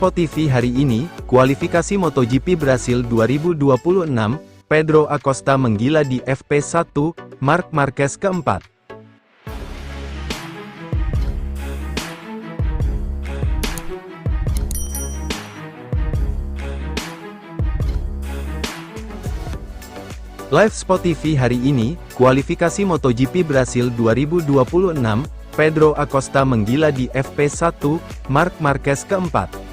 Sport TV hari ini, kualifikasi MotoGP Brasil 2026, Pedro Acosta menggila di FP1, Marc Marquez keempat. Live Sport TV hari ini, kualifikasi MotoGP Brasil 2026, Pedro Acosta menggila di FP1, Marc Marquez keempat.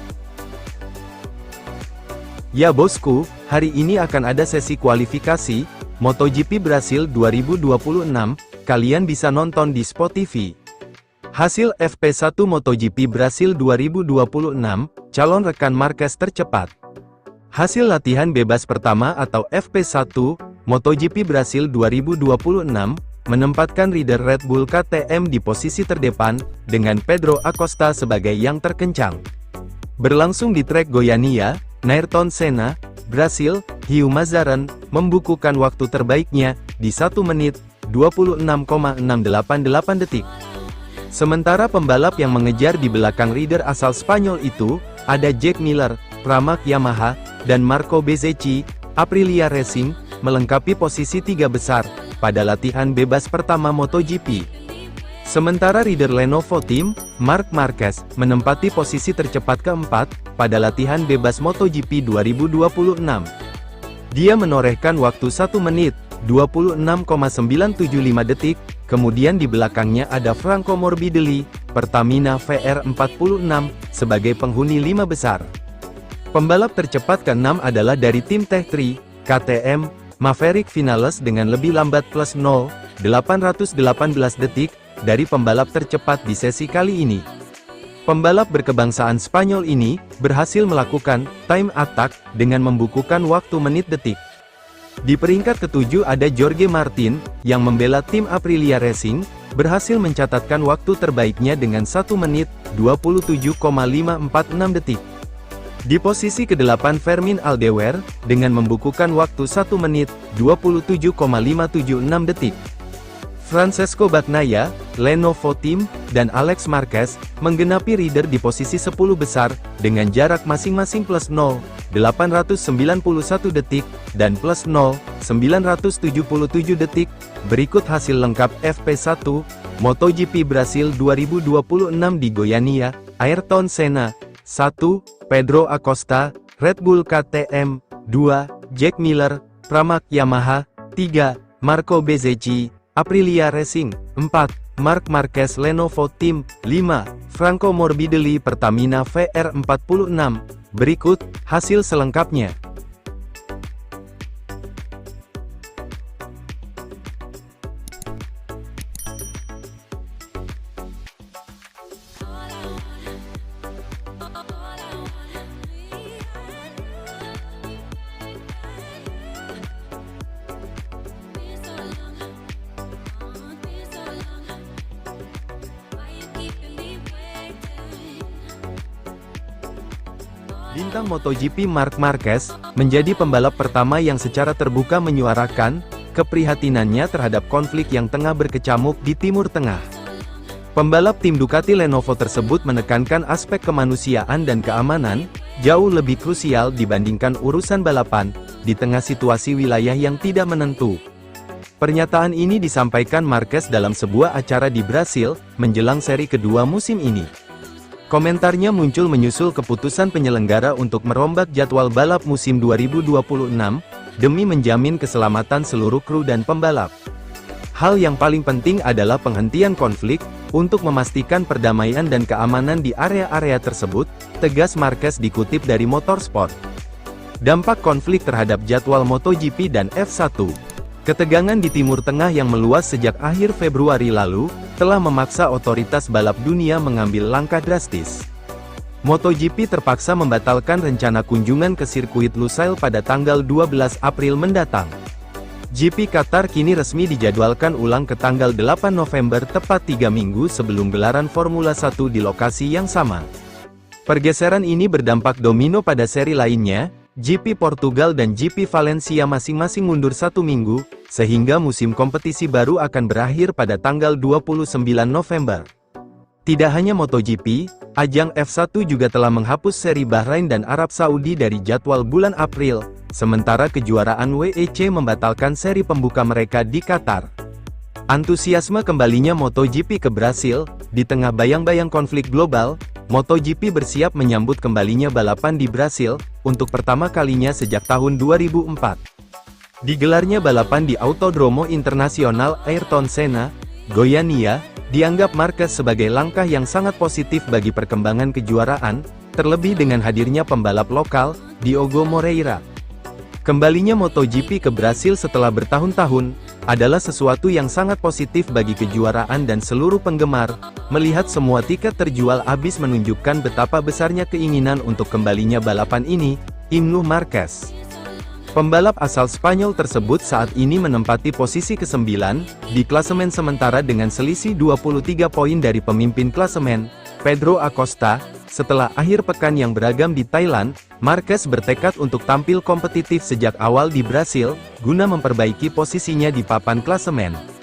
Ya bosku, hari ini akan ada sesi kualifikasi MotoGP Brasil 2026, kalian bisa nonton di Sport TV. Hasil FP1 MotoGP Brasil 2026, calon rekan Marquez tercepat. Hasil latihan bebas pertama atau FP1, MotoGP Brasil 2026, menempatkan rider Red Bull KTM di posisi terdepan, dengan Pedro Acosta sebagai yang terkencang. Berlangsung di trek Goiânia, Ayrton Senna, Brasil, Hiu Mazzarren, membukukan waktu terbaiknya, di 1 menit, 26,688 detik. Sementara pembalap yang mengejar di belakang rider asal Spanyol itu, ada Jack Miller, Pramac Yamaha, dan Marco Bezzecchi, Aprilia Racing, melengkapi posisi tiga besar, pada latihan bebas pertama MotoGP. Sementara rider Lenovo Team, Marc Marquez, menempati posisi tercepat keempat, pada latihan bebas MotoGP 2026. Dia menorehkan waktu 1 menit, 26,975 detik, kemudian di belakangnya ada Franco Morbidelli, Pertamina VR46, sebagai penghuni 5 besar. Pembalap tercepat ke-6 adalah dari tim Tech3, KTM, Maverick Vinales dengan lebih lambat plus 0,818 detik, dari pembalap tercepat di sesi kali ini. Pembalap berkebangsaan Spanyol ini, berhasil melakukan time attack, dengan membukukan waktu menit detik. Di peringkat ke-7 ada Jorge Martin, yang membela tim Aprilia Racing, berhasil mencatatkan waktu terbaiknya dengan 1 menit, 27,546 detik. Di posisi ke-8 Fermin Aldewer, dengan membukukan waktu 1 menit, 27,576 detik. Francesco Bagnaia, Lenovo Team, dan Alex Marquez, menggenapi rider di posisi 10 besar, dengan jarak masing-masing plus 0,891 detik, dan plus 0,977 detik. Berikut hasil lengkap FP1, MotoGP Brasil 2026 di Goiânia. Ayrton Senna, 1. Pedro Acosta, Red Bull KTM, 2. Jack Miller, Pramac Yamaha, 3. Marco Bezzecchi, Aprilia Racing, 4. Marc Marquez Lenovo Team, 5. Franco Morbidelli Pertamina VR46. Berikut hasil selengkapnya. Bintang MotoGP Marc Marquez, menjadi pembalap pertama yang secara terbuka menyuarakan keprihatinannya terhadap konflik yang tengah berkecamuk di Timur Tengah. Pembalap tim Ducati Lenovo tersebut menekankan aspek kemanusiaan dan keamanan, jauh lebih krusial dibandingkan urusan balapan, di tengah situasi wilayah yang tidak menentu. Pernyataan ini disampaikan Marquez dalam sebuah acara di Brasil, menjelang seri kedua musim ini. Komentarnya muncul menyusul keputusan penyelenggara untuk merombak jadwal balap musim 2026, demi menjamin keselamatan seluruh kru dan pembalap. Hal yang paling penting adalah penghentian konflik, untuk memastikan perdamaian dan keamanan di area-area tersebut, tegas Marquez dikutip dari Motorsport. Dampak konflik terhadap jadwal MotoGP dan F1. Ketegangan di Timur Tengah yang meluas sejak akhir Februari lalu, telah memaksa otoritas balap dunia mengambil langkah drastis. MotoGP terpaksa membatalkan rencana kunjungan ke sirkuit Lusail pada tanggal 12 April mendatang. GP Qatar kini resmi dijadwalkan ulang ke tanggal 8 November tepat 3 minggu sebelum gelaran Formula 1 di lokasi yang sama. Pergeseran ini berdampak domino pada seri lainnya, GP Portugal dan GP Valencia masing-masing mundur 1 minggu, sehingga musim kompetisi baru akan berakhir pada tanggal 29 November. Tidak hanya MotoGP, ajang F1 juga telah menghapus seri Bahrain dan Arab Saudi dari jadwal bulan April, sementara kejuaraan WEC membatalkan seri pembuka mereka di Qatar. Antusiasme kembalinya MotoGP ke Brasil, di tengah bayang-bayang konflik global, MotoGP bersiap menyambut kembalinya balapan di Brasil, untuk pertama kalinya sejak tahun 2004. Digelarnya balapan di Autodromo Internasional Ayrton Senna, Goiânia, dianggap Marquez sebagai langkah yang sangat positif bagi perkembangan kejuaraan, terlebih dengan hadirnya pembalap lokal, Diogo Moreira. Kembalinya MotoGP ke Brasil setelah bertahun-tahun, adalah sesuatu yang sangat positif bagi kejuaraan dan seluruh penggemar, melihat semua tiket terjual habis menunjukkan betapa besarnya keinginan untuk kembalinya balapan ini, imnuh Marquez. Pembalap asal Spanyol tersebut saat ini menempati posisi ke-9, di klasemen sementara dengan selisih 23 poin dari pemimpin klasemen, Pedro Acosta. Setelah akhir pekan yang beragam di Thailand, Marquez bertekad untuk tampil kompetitif sejak awal di Brasil, guna memperbaiki posisinya di papan klasemen.